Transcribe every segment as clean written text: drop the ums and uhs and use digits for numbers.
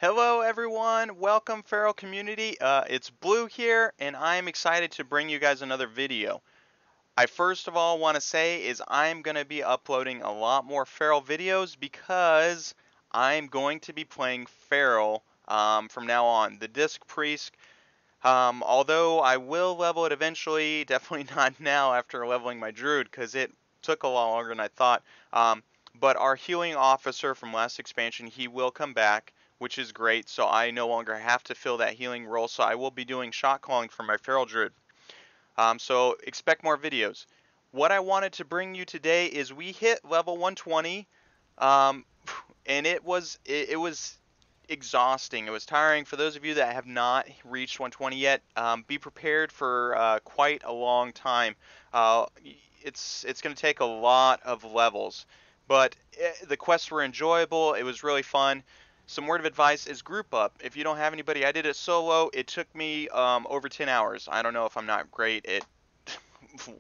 Hello everyone, welcome Feral community. It's Blue here and I'm excited to bring you guys another video. I first of all want to say is I'm going to be uploading a lot more Feral videos because I'm going to be playing Feral from now on. The Disc Priest, although I will level it eventually, definitely not now after leveling my Druid because it took a lot longer than I thought. But our healing officer from last expansion, he will come back, which is great, so I no longer have to fill that healing role, so I will be doing shot calling for my Feral Druid. So expect more videos. What I wanted to bring you today is we hit level 120, um, and it was exhausting. It was tiring. For those of you that have not reached 120 yet, be prepared for quite a long time. Uh, it's going to take a lot of levels, but the quests were enjoyable. It was really fun. Some word of advice is group up. If you don't have anybody, I did it solo. It took me over 10 hours. I don't know if I'm not great at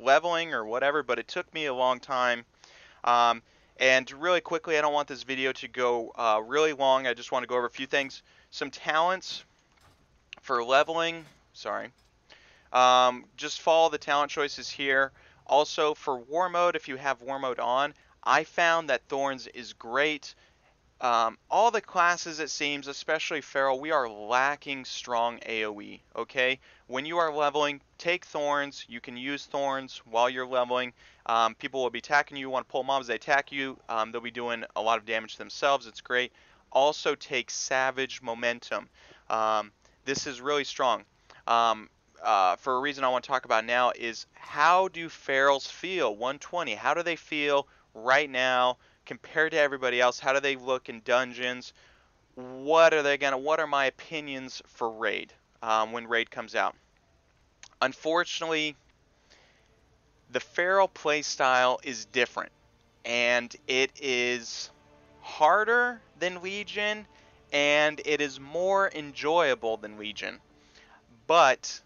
leveling or whatever, but it took me a long time. Um, and really quickly, I don't want this video to go really long. I just want to go over a few things. Some talents for leveling. Sorry. Just follow the talent choices here. Also, for war mode, if you have war mode on, I found that Thorns is great. All the classes, it seems, especially Feral, we are lacking strong AoE, okay? When you are leveling, take Thorns. You can use Thorns while you're leveling. People will be attacking you. You want to pull mobs, they attack you. They'll be doing a lot of damage to themselves. It's great. Also take Savage Momentum. Um, this is really strong. Um, for a reason I want to talk about now is how do Ferals feel? 120. How do they feel right now? Compared to everybody else, how do they look in dungeons? What are my opinions for raid when raid comes out? Unfortunately, the feral playstyle is different, and it is harder than Legion, and it is more enjoyable than Legion. But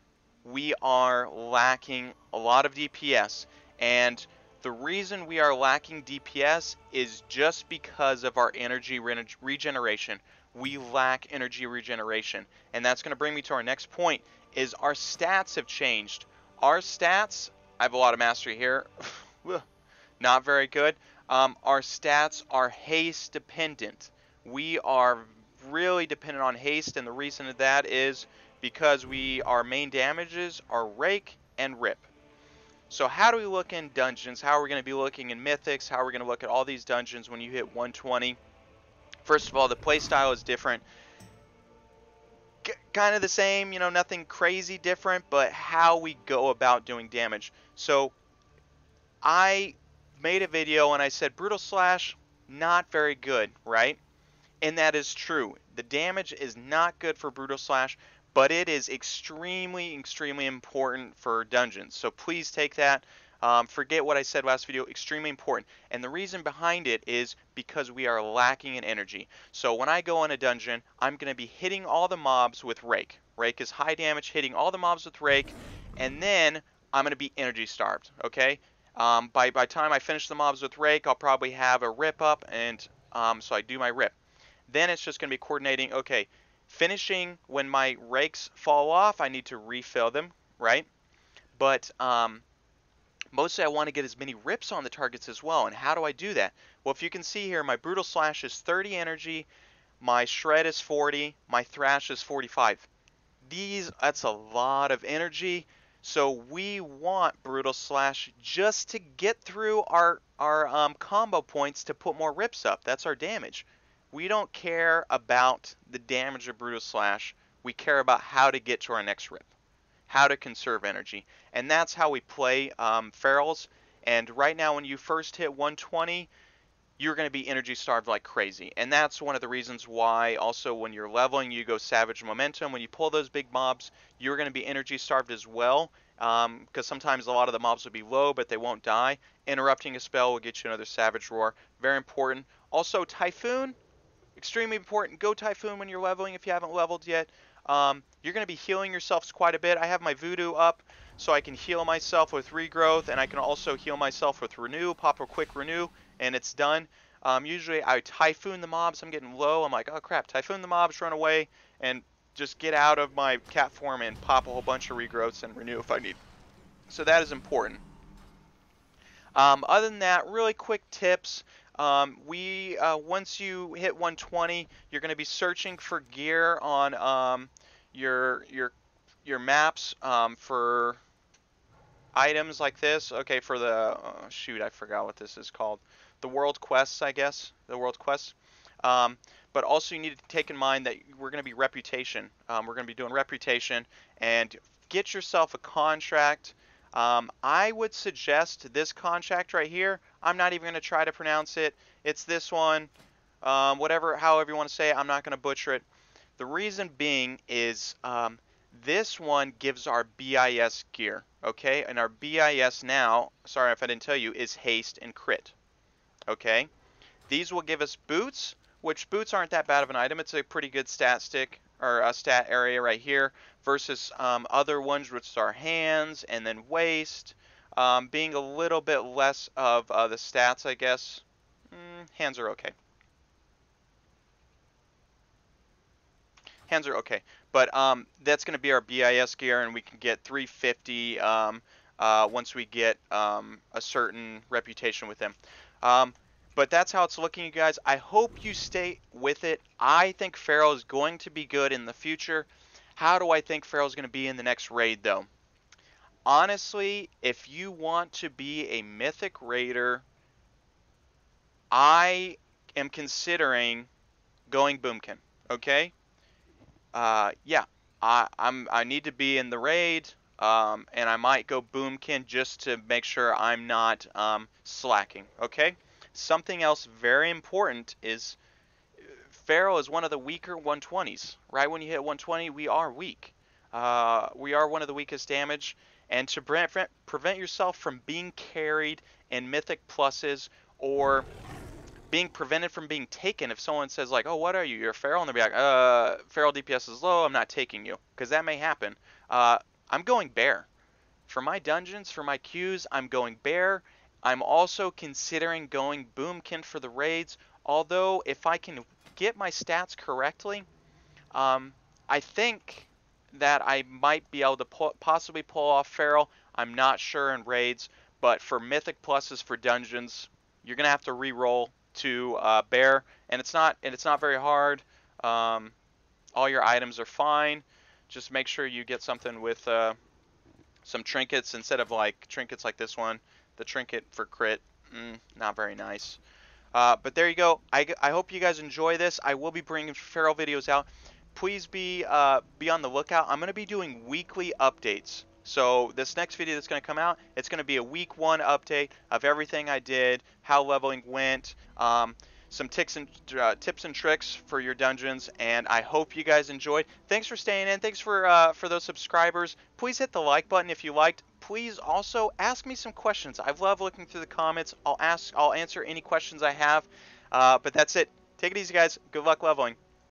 we are lacking a lot of DPS, and the reason we are lacking DPS is just because of our energy regeneration. We lack energy regeneration, and that's going to bring me to our next point, is our stats have changed. Our stats, I have a lot of mastery here, not very good. Our stats are haste dependent. We are really dependent on haste, and the reason of that is because our main damages are Rake and Rip. So how do we look in dungeons? How are we going to be looking in Mythics? How are we going to look at all these dungeons when you hit 120? First of all, the playstyle is different. Kind of the same, nothing crazy different, but how we go about doing damage. So I made a video and I said Brutal Slash, not very good, right? And that is true. The damage is not good for Brutal Slash, but it is extremely, extremely important for dungeons. So please take that. Forget what I said last video. Extremely important. And the reason behind it is because we are lacking in energy. So when I go in a dungeon, I'm going to be hitting all the mobs with Rake. Rake is high damage, hitting all the mobs with Rake. And then I'm going to be energy starved, okay? By time I finish the mobs with Rake, I'll probably have a Rip up, and so I do my Rip. Then it's just going to be coordinating, okay, finishing when my rakes fall off, I need to refill them, right? But mostly I want to get as many rips on the targets as well. And how do I do that? Well, if you can see here, my Brutal Slash is 30 energy, my Shred is 40, my Thrash is 45. That's a lot of energy. So we want Brutal Slash just to get through our combo points to put more rips up. That's our damage. We don't care about the damage of Brutal Slash. We care about how to get to our next rip, how to conserve energy. And that's how we play Ferals. And right now when you first hit 120, you're going to be energy starved like crazy. And that's one of the reasons why also when you're leveling, you go Savage Momentum. When you pull those big mobs, you're going to be energy starved as well. Because sometimes a lot of the mobs will be low, but they won't die. Interrupting a spell will get you another Savage Roar. Very important. Also, Typhoon. Extremely important. Go Typhoon when you're leveling if you haven't leveled yet. You're going to be healing yourselves quite a bit. I have my Voodoo up so I can heal myself with Regrowth, and I can also heal myself with Renew. Pop a quick Renew, and it's done. Usually I typhoon the mobs. I'm getting low. I'm like, oh crap, typhoon the mobs, run away, and just get out of my cat form and pop a whole bunch of regrowths and renew if I need. So that is important. Other than that, really quick tips. Once you hit 120, you're going to be searching for gear on your maps for items like this. Okay, for the shoot, I forgot what this is called. The world quests, I guess. The world quests. Um, but also you need to take in mind that we're going to be reputation. We're going to be doing reputation, and get yourself a contract. I would suggest this contract right here. I'm not even going to try to pronounce it. It's this one. However you want to say it, I'm not going to butcher it. The reason being is this one gives our BIS gear, okay? And our BIS now, sorry if I didn't tell you, is haste and crit, okay? These will give us boots, which boots aren't that bad of an item. It's a pretty good stat stick, or a stat area right here, versus other ones, which are hands and then waist, being a little bit less of the stats, I guess. Hands are okay. Hands are okay, but that's going to be our BIS gear, and we can get 350 once we get a certain reputation with them. But that's how it's looking, you guys. I hope you stay with it. I think Pharaoh is going to be good in the future. How do I think Pharaoh is going to be in the next raid, though? Honestly, if you want to be a mythic raider, I am considering going Boomkin. Okay? Yeah, I need to be in the raid, and I might go Boomkin just to make sure I'm not slacking. Okay. Something else very important is Pharaoh is one of the weaker 120s. Right when you hit 120, we are weak. We are one of the weakest damage, and to prevent yourself from being carried in mythic pluses or being prevented from being taken, if someone says like, oh, what are you, you're a feral, and they'll be like, feral DPS is low, I'm not taking you, because that may happen. I'm going bear for my dungeons, for my queues. I'm going bear. I'm also considering going boomkin for the raids, although if I can get my stats correctly, I think that I might be able to possibly pull off feral. I'm not sure in raids, but for mythic pluses for dungeons, you're gonna have to re-roll to bear, and it's not very hard. All your items are fine. Just make sure you get something with some trinkets instead of like trinkets like this one. The trinket for crit, not very nice. But there you go. I hope you guys enjoy this. I will be bringing feral videos out. Please be on the lookout. I'm going to be doing weekly updates. So this next video that's going to come out, it's going to be a week 1 update of everything I did, how leveling went, some tips and tricks for your dungeons, and I hope you guys enjoyed. Thanks for staying in. Thanks for those subscribers. Please hit the like button if you liked. Please also ask me some questions. I've loved looking through the comments. I'll answer any questions I have. But that's it. Take it easy, guys. Good luck leveling.